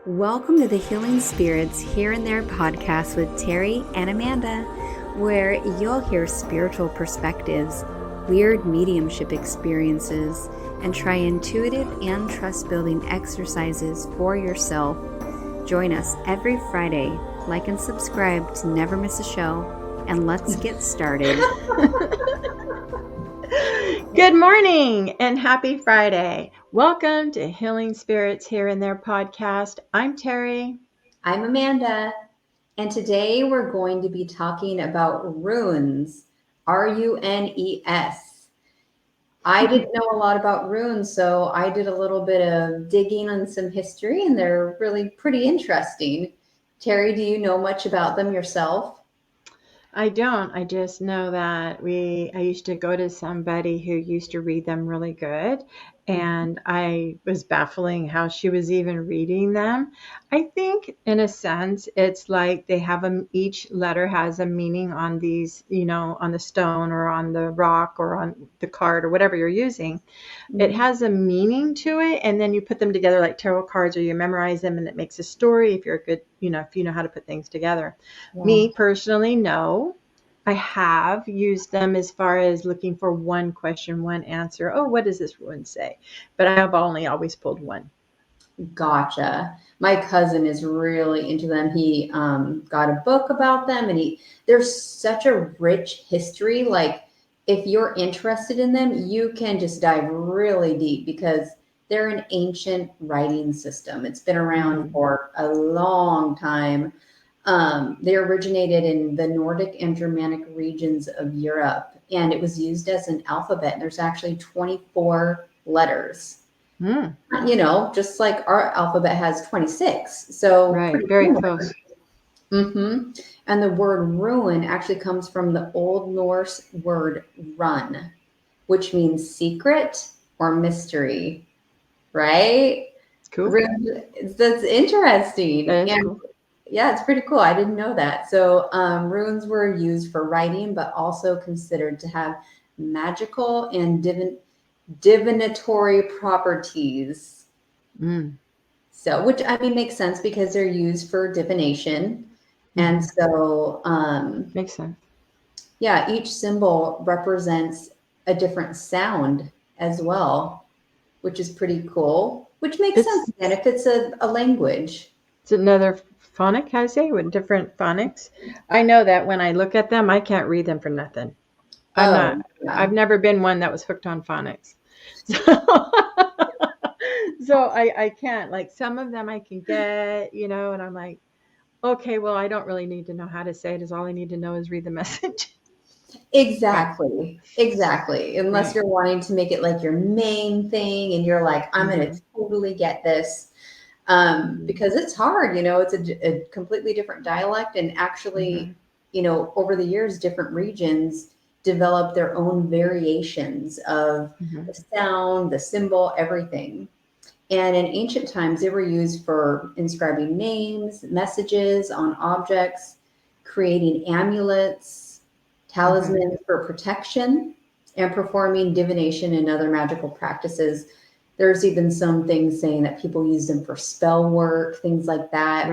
Welcome to the Healing Spirits Here and There podcast with Terri and Amanda, where you'll hear spiritual perspectives, weird mediumship experiences, and try intuitive and trust-building exercises for yourself. Join us every Friday. Like and subscribe to never miss a show, and let's get started. Good morning and happy Friday. Welcome to Healing Spirits Here and There podcast. I'm Terri. I'm Amanda, and today we're going to be talking about runes, R-U-N-E-S. I didn't know a lot about runes, so I did a little bit of digging on some history, and they're really pretty interesting. Terri, do you know much about them yourself? I don't. I just know that I used to go to somebody who used to read them really good, and I was baffling how she was even reading them. I think in a sense, it's like they have each letter has a meaning on these, on the stone or on the rock or on the card or whatever you're using. It has a meaning to it, and then you put them together like tarot cards, or you memorize them and it makes a story if you're a good, if you know how to put things together. Yeah. Me personally, no. I have used them as far as looking for one question, one answer. Oh, what does this rune say? But I have only always pulled one. Gotcha. My cousin is really into them. He got a book about them, and there's such a rich history. Like, if you're interested in them, you can just dive really deep because they're an ancient writing system. It's been around for a long time. They originated in the Nordic and Germanic regions of Europe, and it was used as an alphabet. There's actually 24 letters. Just like our alphabet has 26. So right, very cool. Close. And the word rune actually comes from the Old Norse word run, which means secret or mystery, right? Cool. That's interesting. That is cool. Yeah, it's pretty cool. I didn't know that. So runes were used for writing, but also considered to have magical and divinatory properties. So, which I mean makes sense because they're used for divination. And so makes sense. Yeah, each symbol represents a different sound as well, which is pretty cool, which makes sense then if it's a language. It's another phonic, I say, with different phonics. I know that when I look at them, I can't read them for nothing. I've never been one that was hooked on phonics. So I can't, like, some of them I can get, and I'm like, okay, well, I don't really need to know how to say it. All I need to know is read the message. Exactly. Unless you're wanting to make it like your main thing and you're like, I'm going to totally get this. Because it's hard, it's a completely different dialect, and actually, over the years, different regions develop their own variations of the sound, the symbol, everything. And in ancient times, they were used for inscribing names, messages on objects, creating amulets, talismans for protection, and performing divination and other magical practices. There's even some things saying that people use them for spell work, things like that.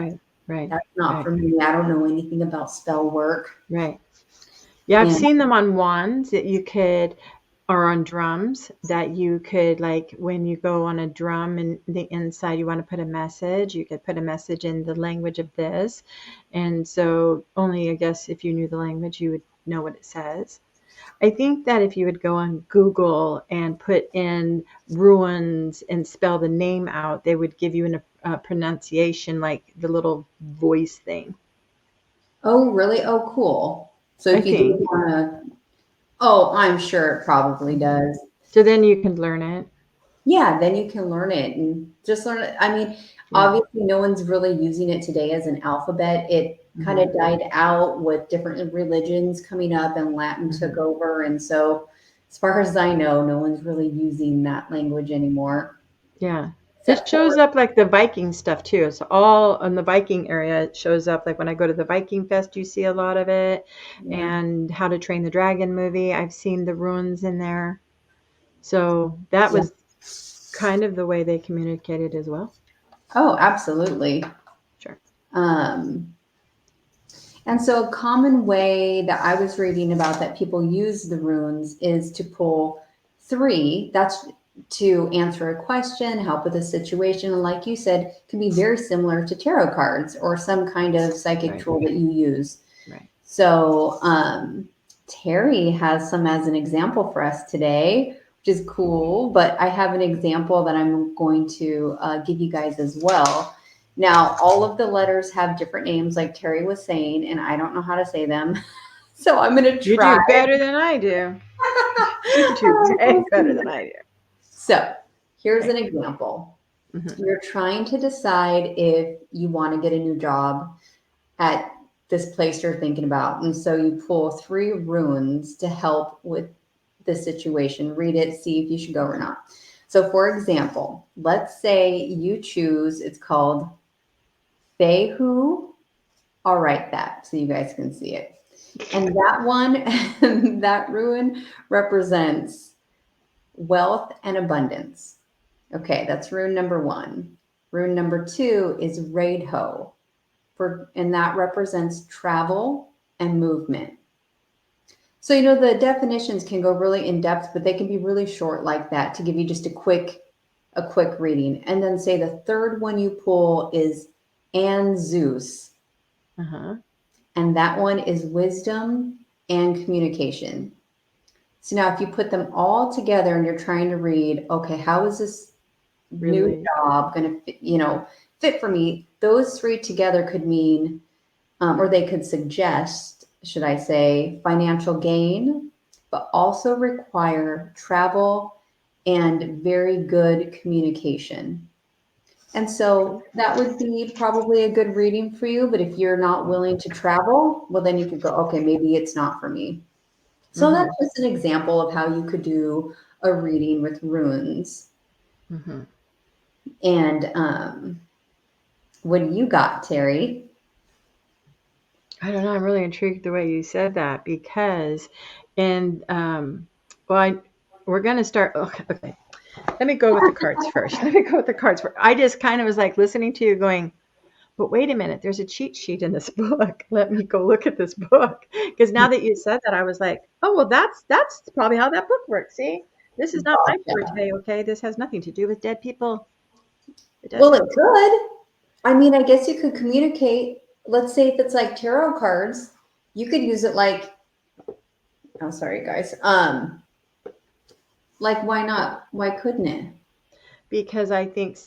Right. That's not for me. I don't know anything about spell work. Right. Yeah, I've seen them on wands that you could, or on drums that you could, like when you go on a drum and the inside you want to put a message, you could put a message in the language of this. And so only, I guess, if you knew the language, you would know what it says. I think that if you would go on Google and put in runes and spell the name out, they would give you a pronunciation, like the little voice thing. Oh, really? Oh, cool. So if you do want to, I'm sure it probably does. So then you can learn it. Yeah, then you can learn it and just learn it. I mean, obviously no one's really using it today as an alphabet. It kind of died out with different religions coming up and Latin took over. And so as far as I know, no one's really using that language anymore. Yeah. It shows up like the Viking stuff too. It's all in the Viking area. It shows up like when I go to the Viking Fest, you see a lot of it. And How to Train the Dragon movie, I've seen the runes in there. So that was kind of the way they communicated as well. Oh, absolutely. Sure. Um, and so a common way that I was reading about that people use the runes is to pull three. That's to answer a question, help with a situation. And like you said, it can be very similar to tarot cards or some kind of psychic Right. tool that you use. Right. So Terri has some as an example for us today, which is cool. But I have an example that I'm going to give you guys as well. Now, all of the letters have different names, like Terri was saying, and I don't know how to say them. So I'm going to You try. do better than I do. You do way better than I do. So here's Okay. an example. Mm-hmm. You're trying to decide if you want to get a new job at this place you're thinking about. And so you pull three runes to help with the situation. Read it, see if you should go or not. So, for example, let's say you choose, it's called Behu. I'll write that so you guys can see it. And that one, that rune represents wealth and abundance. Okay, that's rune number one. Rune number two is Raidho, and that represents travel and movement. So, the definitions can go really in depth, but they can be really short like that to give you just a quick reading. And then say the third one you pull is Zeus, Uh-huh. and that one is wisdom and communication. So now if you put them all together and you're trying to read, okay, how is this new Really. job going to fit for me? Those three together could mean or they could suggest, should I say, financial gain, but also require travel and very good communication. And so that would be probably a good reading for you. But if you're not willing to travel, well, then you could go, okay, maybe it's not for me. So that's Mm-hmm. just an example of how you could do a reading with runes. Mm-hmm. And what do you got, Terri? I don't know. I'm really intrigued the way you said that because, and well, we're going to start. Okay, let me go with the cards first. Let me go with the cards first. I just kind of was like listening to you going, but wait a minute, there's a cheat sheet in this book. Let me go look at this book. Because now that you said that, I was like, oh, well, that's probably how that book works. See, this is not my Gotcha. forte, okay? This has nothing to do with dead people. It Well, it doesn't. could. I mean, I guess you could communicate. Let's say if it's like tarot cards, you could use it like, oh, sorry, guys. Like, why not? Why couldn't it? Because I think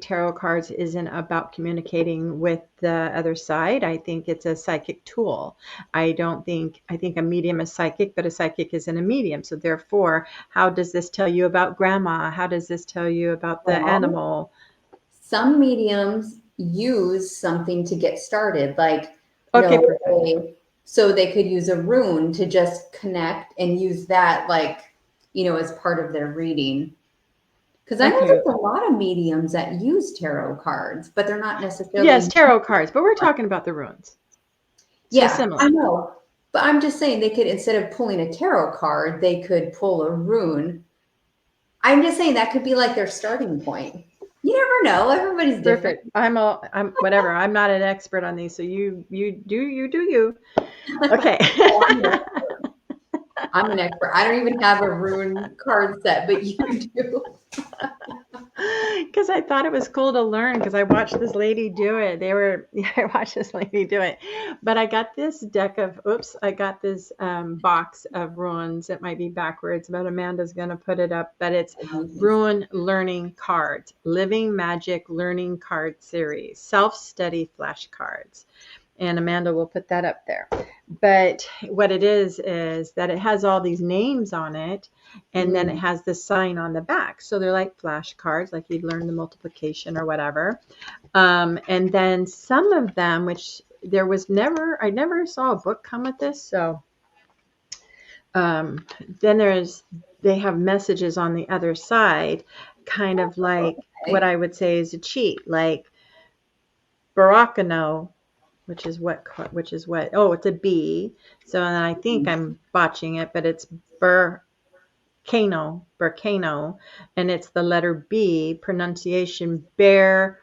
tarot cards isn't about communicating with the other side. I think it's a psychic tool. I think a medium is psychic, but a psychic isn't a medium. So therefore, how does this tell you about grandma? How does this tell you about the Well, animal? some mediums use something to get started, like, Okay, perfect. so they could use a rune to just connect and use that, like, as part of their reading. Because I know Okay. there's a lot of mediums that use tarot cards, but they're not Yes, necessarily. tarot cards, but we're talking about the runes. So Yeah, I similar. know. But I'm just saying they could, instead of pulling a tarot card, they could pull a rune. I'm just saying that could be like their starting point. You never know. Everybody's different. Perfect. I'm whatever. I'm not an expert on these, so you. Okay. Oh, I'm an expert. I'm an expert. I don't even have a rune card set, but you do. Because I thought it was cool to learn because I watched this lady do it. I watched this lady do it. But I got this I got this box of runes. It might be backwards, but Amanda's going to put it up. But it's Rune Learning Cards, Living Magick Learning Card Series, Self-Study Flashcards. And Amanda will put that up there. But what it is that it has all these names on it, and then it has the sign on the back. So they're like flashcards, like you'd learn the multiplication or whatever. And then some of them, which I never saw a book come with this. So then they have messages on the other side, kind of like what Okay. I would say is a cheat, like Barakano, which is what, oh, it's a B. So and I think I'm botching it, but it's Bur Berkano, and it's the letter B, pronunciation Bergano.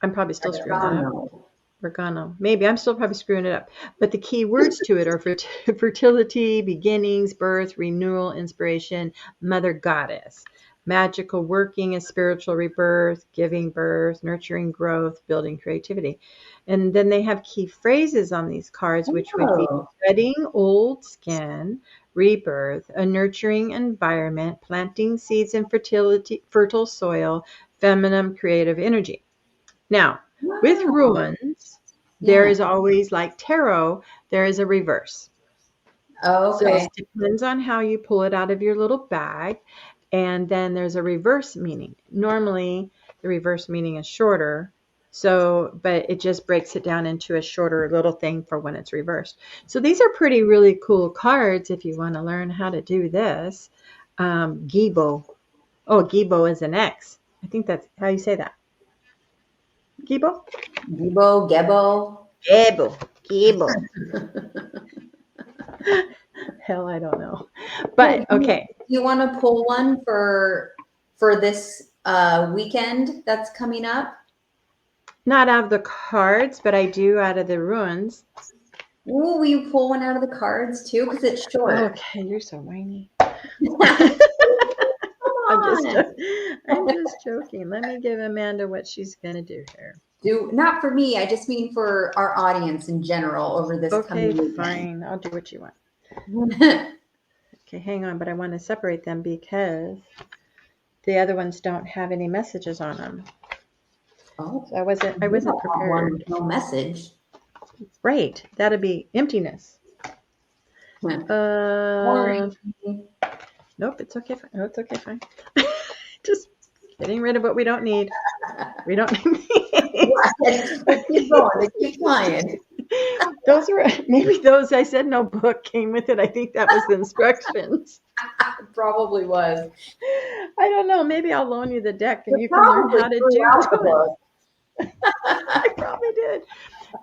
I'm probably still screwing that up. Bergano. Maybe I'm still probably screwing it up. But the key words to it are fertility, beginnings, birth, renewal, inspiration, mother goddess, magical working, a spiritual rebirth, giving birth, nurturing growth, building creativity. And then they have key phrases on these cards, which would be shedding old skin, rebirth, a nurturing environment, planting seeds in fertile soil, feminine creative energy. Now, with runes, there is always, like tarot, there is a reverse. Oh, So okay. it depends on how you pull it out of your little bag. And then there's a reverse meaning. Normally, the reverse meaning is shorter. So, but it just breaks it down into a shorter little thing for when it's reversed. So these are pretty really cool cards if you want to learn how to do this. Gibo. Oh, Gibo is an X. I think that's how you say that. Gibo? Gebo, Gebo. Gebo. Hell, I don't know. But okay. Do you want to pull one for this weekend that's coming up? Not out of the cards, but I do out of the runes. Ooh, will you pull one out of the cards too? Because it's short. Okay, you're so whiny. I'm just joking. Let me give Amanda what she's gonna do here. Not for me. I just mean for our audience in general over this coming weekend. Fine. I'll do what you want. Okay, hang on, but I want to separate them because the other ones don't have any messages on them. Oh, so I wasn't prepared. No message. Right, that'd be emptiness. Nope, it's okay. No, it's okay. Fine. Just getting rid of what we don't need. We don't need. Keep going. Keep flying. Those were maybe those. I said no book came with it. I think that was the instructions. It probably was. I don't know. Maybe I'll loan you the deck and you can learn how to do it. I probably did.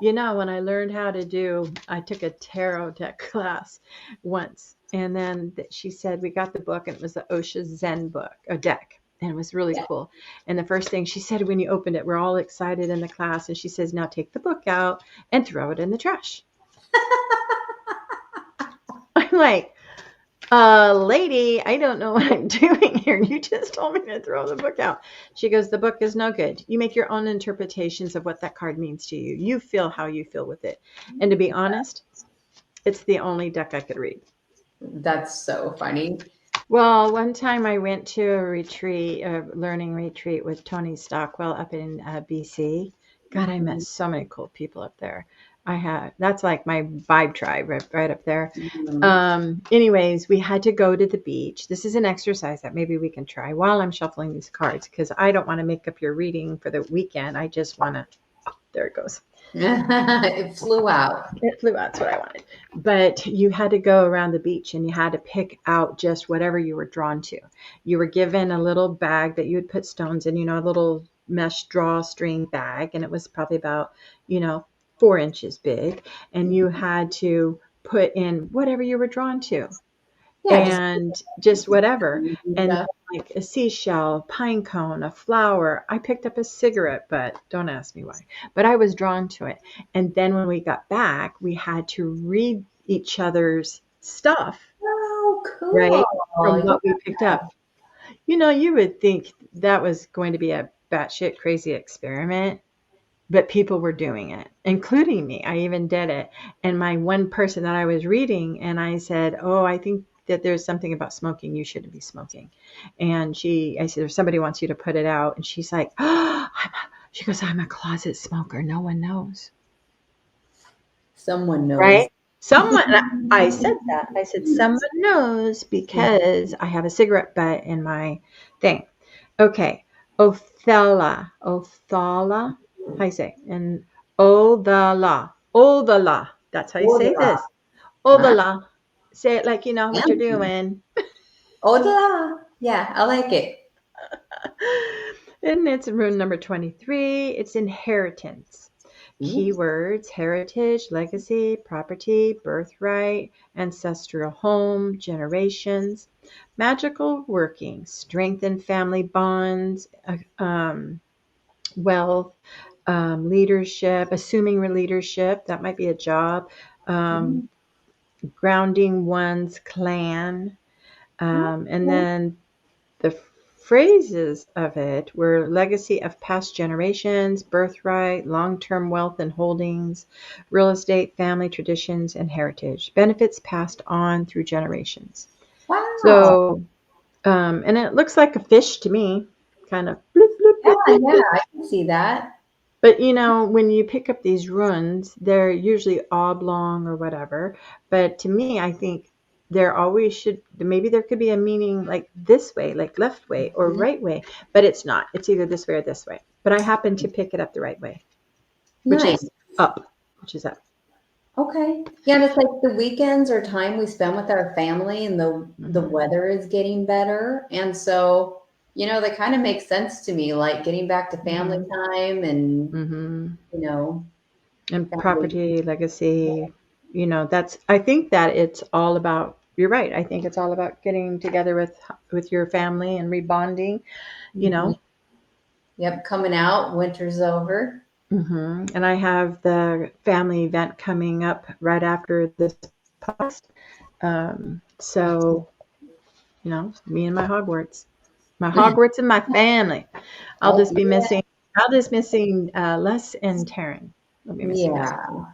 You know, when I learned how to do, I took a tarot deck class once, and then she said we got the book, and it was the Osha Zen book, a deck, and it was really cool. And the first thing she said when you opened it, we're all excited in the class, and she says, "Now take the book out and throw it in the trash." I'm like, lady, I don't know what I'm doing here. You just told me to throw the book out. She goes, the book is no good. You make your own interpretations of what that card means to you. You feel how you feel with it. And to be honest, it's the only deck I could read. That's so funny. Well, one time I went to a retreat, a learning retreat with Tony Stockwell up in BC. God, I met so many cool people up there. That's like my vibe tribe right up there. Anyways, we had to go to the beach. This is an exercise that maybe we can try while I'm shuffling these cards, because I don't want to make up your reading for the weekend. I just want to, there it goes. It flew out. It flew out. That's what I wanted. But you had to go around the beach and you had to pick out just whatever you were drawn to. You were given a little bag that you would put stones in, a little mesh drawstring bag. And it was probably about, 4 inches big, and you had to put in whatever you were drawn to. And just whatever. And like a seashell, pine cone, a flower. I picked up a cigarette butt. Don't ask me why. But I was drawn to it. And then when we got back, we had to read each other's stuff. Oh, cool. Right? From what we picked up. You would think that was going to be a batshit crazy experiment. But people were doing it, including me. I even did it. And my one person that I was reading, and I said, oh, I think that there's something about smoking. You shouldn't be smoking. And I said, if somebody wants you to put it out. And she's like, she goes, I'm a closet smoker. No one knows. Someone knows. Right? Someone, I said that. I said, someone knows because I have a cigarette butt in my thing. Okay. Othala. How you say? And Odala. That's how you say this. Odala. Say it like you know what you're doing. Odala. Yeah, I like it. And it's rune number 23. It's inheritance. Ooh. Keywords: heritage, legacy, property, birthright, ancestral home, generations. Magical working: strengthen family bonds, wealth, leadership, assuming leadership. That might be a job. Um, Grounding one's clan. And Okay. then the phrases of it were legacy of past generations, birthright, long-term wealth and holdings, real estate, family traditions, and heritage. Benefits passed on through generations. Wow. So, and it looks like a fish to me, kind of bloop, bloop, bloop, Yeah, bloop, yeah, bloop. I can see that. But when you pick up these runes, they're usually oblong or whatever. But to me, I think there always should, maybe there could be a meaning like this way, like left way or Mhm. right way, but it's not. It's either this way or this way. But I happen to pick it up the right way, which Nice. is up, which is up. Okay. Yeah, and it's like the weekends are time we spend with our family and the Hmm. weather is getting better. And so, that kind of makes sense to me, like getting back to family Hmm. time and, Hmm. you know, And family. property, legacy, I think that it's all about, you're right. I think it's all about getting together with your family and rebonding, you Mhm. know. Yep, coming out, winter's over. And I have the family event coming up right after this podcast. So, me and my Hogwarts and my family. I'll Oh, just be missing, Les and Taryn. I'll be missing those. yeah.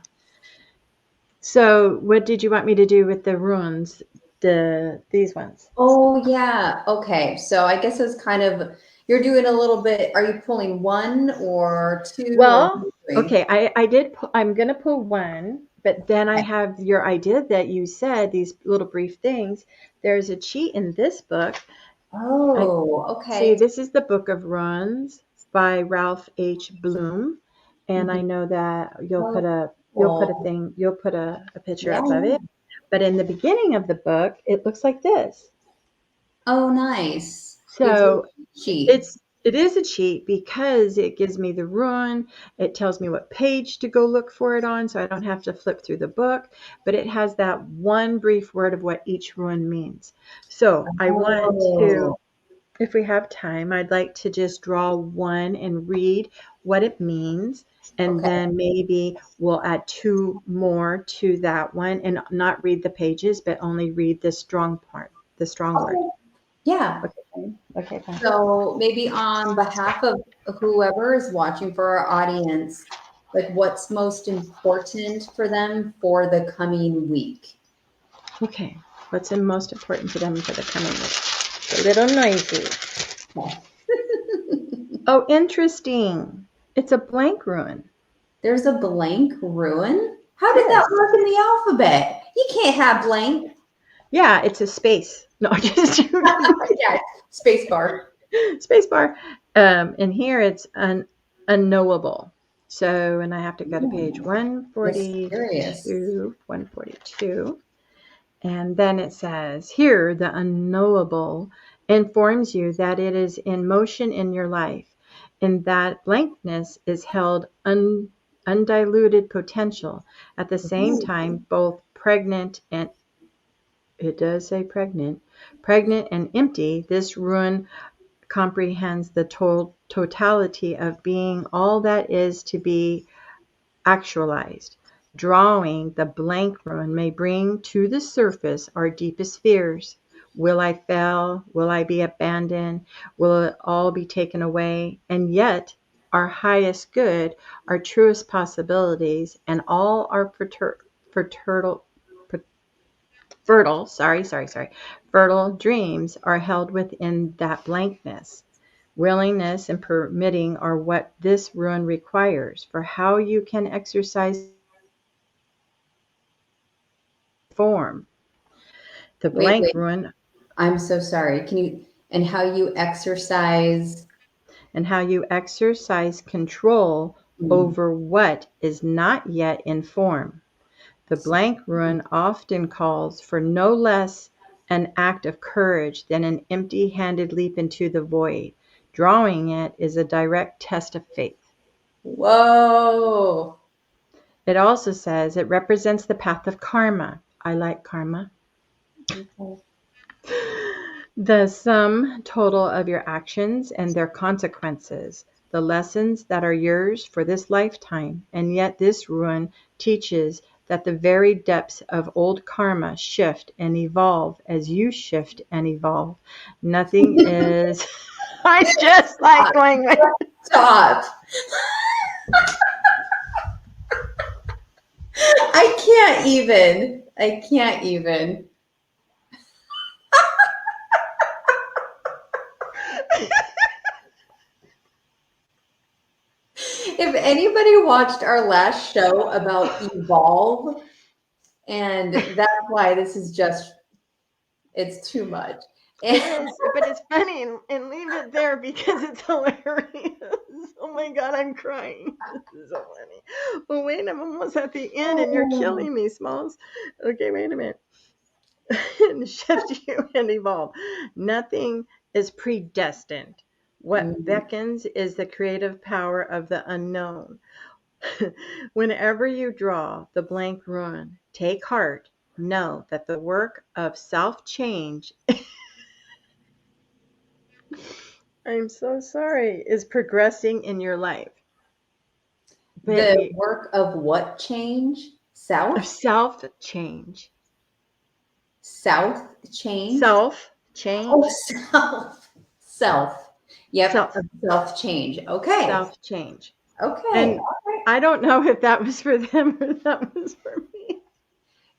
So, what did you want me to do with the runes? These ones. Oh, yeah. Okay. So I guess it's kind of, you're doing a little bit, are you pulling one or two or Well, three? okay, I'm gonna pull one, but then I have your idea that you said these little brief things. There's a cheat in this book. I Oh, see. okay. This is the Book of Runs by Ralph H. Bloom, and I Mhm. know that Oh, you'll put a picture yeah, up of yeah. it. But in the beginning of the book, it looks like this. Oh, nice. Gives you So a sheet. it is a cheat because it gives me the rune. It tells me what page to go look for it on, so I don't have to flip through the book. But it has that one brief word of what each rune means. So I want to, Oh, if we have time, I'd like to just draw one and read what it means. And okay. then maybe we'll add two more to that one and not read the pages, but only read the strong part, the strong word. Okay. Yeah. Okay, fine. Okay, fine. So maybe on behalf of whoever is watching for our audience, like what's most important for them for the coming week? Okay, what's the most important to them for the coming week? A little noisy. Oh, interesting. It's a blank ruin. There's a blank ruin? How did that Yes. work in the alphabet? You can't have blank. Yeah, it's a space. No, just Yeah, space bar. space bar. And here it's an unknowable. So, and I have to go to page Ooh, mysterious. 142. And then it says, here, the unknowable informs you that it is in motion in your life, and that blankness is held undiluted potential. At the same Ooh. time, both pregnant and it does say pregnant and empty, this rune comprehends the totality of being all that is to be actualized. Drawing the blank rune may bring to the surface our deepest fears. Will I fail? Will I be abandoned? Will it all be taken away? And yet, our highest good, our truest possibilities, and all our fertile, fertile dreams are held within that blankness. Willingness and permitting are what this rune requires. For how you can exercise form. The Wait. blank rune I'm so sorry. Can you, and how you exercise? and how you exercise control Hmm. over what is not yet in form. The blank rune often calls for no less an act of courage than an empty handed leap into the void. Drawing it is a direct test of faith. Whoa. It also says it represents the path of karma. I like karma. Okay. The sum total of your actions and their consequences, the lessons that are yours for this lifetime. And yet this rune teaches that the very depths of old karma shift and evolve as you shift and evolve. Nothing is. I just like going with. Stop. I can't even. I can't even. If anybody watched our last show about evolve, and that's why this is just, it's too much. It is, but it's funny, and leave it there because it's hilarious. Oh my God, I'm crying. This is so funny. Well, wait, I'm almost at the end, and you're killing me, Smalls. Okay, wait a minute. And shift you and evolve. Nothing is predestined. What beckons is the creative power of the unknown. Whenever you draw the blank rune, take heart. Know that the work of self change, I'm so sorry, is progressing in your life. But The work of what change? South? self change. South change? Self Oh, change. self. Self. Yep. Self Self change. Okay. self change. Okay. And All right. I don't know if that was for them or that was for me.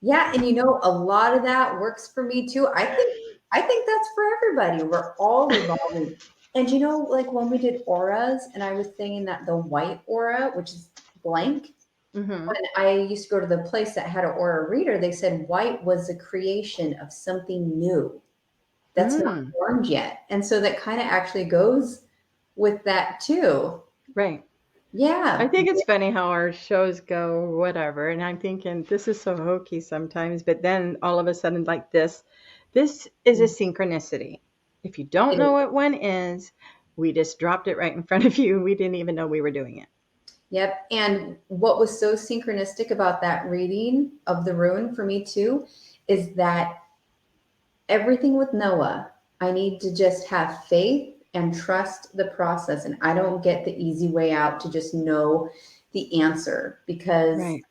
Yeah, and a lot of that works for me too. I think that's for everybody. We're all evolving. And like when we did auras, and I was saying that the white aura, which is blank, Mm-hmm. when I used to go to the place that had an aura reader, they said white was the creation of something new that's not Mm, formed yet. And so that kind of actually goes with that too. right. I Yeah. think it's funny how our shows go, whatever. And I'm thinking this is so hokey sometimes, but then all of a sudden, like this is a synchronicity. If you don't know what one is, we just dropped it right in front of you. We didn't even know we were doing it. Yep. And what was so synchronistic about that reading of the rune for me too is that everything with Noah, I need to just have faith and trust the process. And I don't get the easy way out to just know the answer because Right.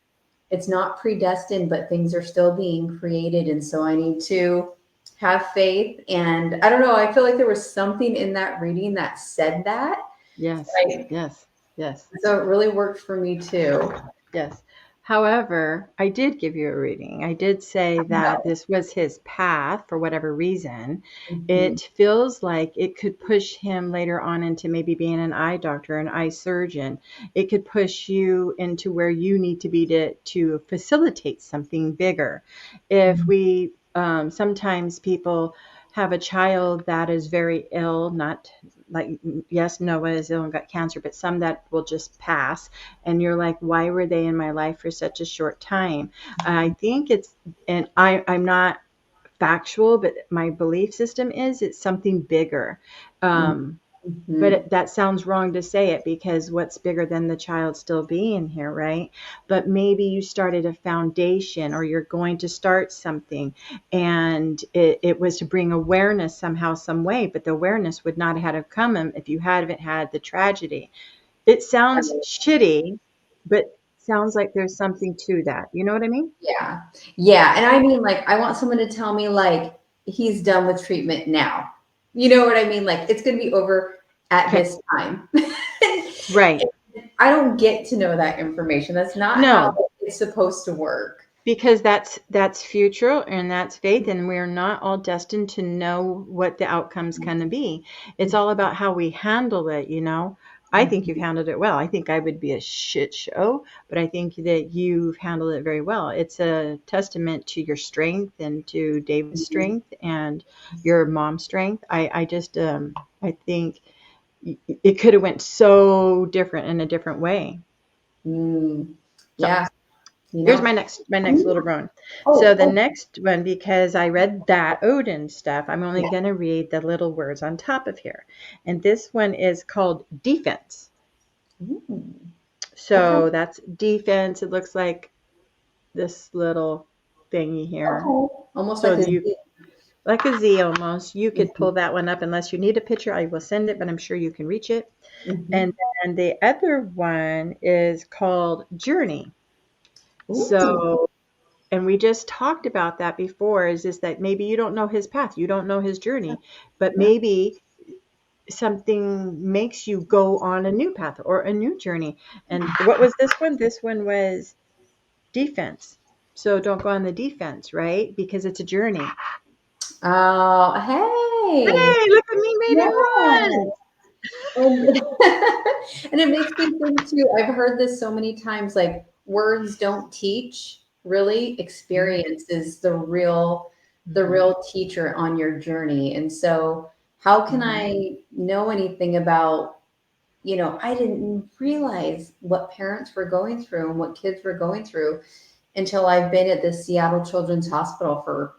it's not predestined, but things are still being created. And so I need to have faith. And I don't know, I feel like there was something in that reading that said that. Yes. Right. Yes. Yes. So it really worked for me too. Yes. However, I did give you a reading. I did say that No. this was his path for whatever reason. Mhm. It feels like it could push him later on into maybe being an eye doctor, an eye surgeon. It could push you into where you need to be to facilitate something bigger. If we, sometimes people have a child that is very ill, not like, yes, Noah is ill and got cancer, but some that will just pass and you're like, why were they in my life for such a short time? I think it's, and I'm not factual, but my belief system is it's something bigger. But Mhm. that sounds wrong to say it because what's bigger than the child still being here, right? But maybe you started a foundation or you're going to start something and it was to bring awareness somehow, some way, but the awareness would not have come if you hadn't had the tragedy. It sounds shitty, but sounds like there's something to that. You know what I mean? Yeah. Yeah. And I mean, like, I want someone to tell me, like, he's done with treatment now. You know what I mean? Like, it's going to be over at Okay. this time. Right. I don't get to know that information. That's not how No, it's supposed to work. because that's future and that's faith, and we're not all destined to know what the outcome's going to be. It's all about how we handle it, you know. I think you've handled it well. I think I would be a shit show, but I think that you've handled it very well. It's a testament to your strength and to David's strength and your mom's strength. I just I think it could have went so different in a different way. Mm, So yeah. You here's know, my next little rune. So oh, the next one, because I read that Odin stuff, I'm only yeah. going to read the little words on top of here. And this one is called defense. Mm. Okay. So that's defense. It looks like this little thingy here. Okay. Almost So like a you, Z. like a Z almost, you could pull Mhm. that one up unless you need a picture. I will send it, but I'm sure you can reach it. And Mhm. then the other one is called Journey. Ooh. So, and we just talked about that before, is just that maybe you don't know his path, you don't know his journey, but Yeah. maybe something makes you go on a new path or a new journey. And what was this one? This one was defense. So don't go on the defense, right? Because it's a journey. Oh, hey. Hey, look at me, made Yeah. it run. And, and it makes me think too, I've heard this so many times, like words don't teach, really. Experience is the Mm-hmm. real teacher on your journey. And so how can Mm-hmm. I know anything about, I didn't realize what parents were going through and what kids were going through until I've been at the Seattle Children's Hospital for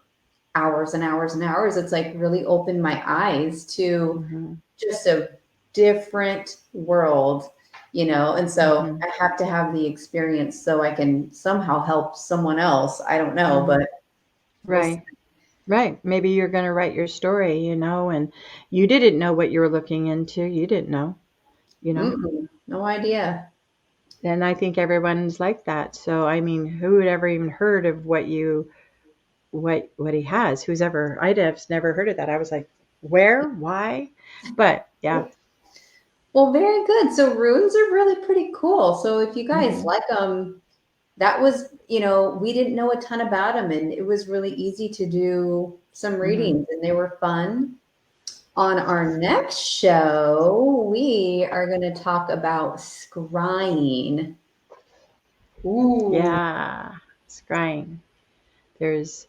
hours and hours and hours. It's like really opened my eyes to Mm-hmm. just a different world, and so Mm-hmm. I have to have the experience so I can somehow help someone else. I don't know, Mm-hmm. but we'll see. Right. Right. Maybe you're going to write your story, and you didn't know what you were looking into. You didn't know, you know. Mm-mm, no idea. And I think everyone's like that. So, I mean, who would ever even heard of what he has? Who's ever, I'd have never heard of that. I was like, where, why? But yeah. Well, very good. So runes are really pretty cool. So if you guys Hmm. like them, that was, we didn't know a ton about them, and it was really easy to do some Hmm. readings, and they were fun. On our next show, we are going to talk about scrying. Ooh. Yeah. Scrying. There's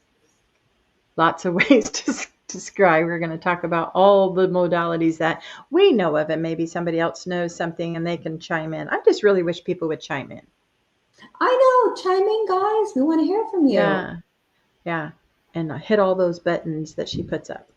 lots of ways to scry. We're going to talk about all the modalities that we know of, and maybe somebody else knows something and they can chime in. I just really wish people would chime in. I know. Chime in, guys. We want to hear from you. Yeah, yeah, and hit all those buttons that she puts up.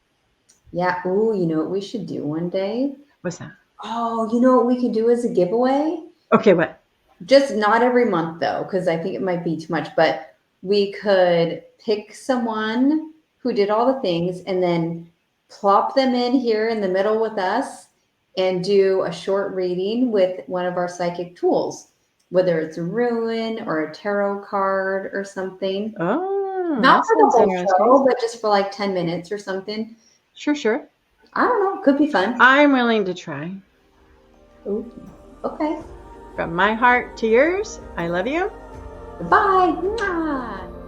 Yeah. Ooh, you know what we should do one day? What's that? Oh, you know what we could do as a giveaway? Okay, what? Just not every month, though, because I think it might be too much, but we could pick someone who did all the things and then plop them in here in the middle with us and do a short reading with one of our psychic tools, whether it's a rune or a tarot card or something. Oh, Not that for the sounds whole interesting. show, but just for like 10 minutes or something. Sure, sure. I don't know. Could be fun. I'm willing to try. Ooh, okay. From my heart to yours, I love you. Bye. Mwah.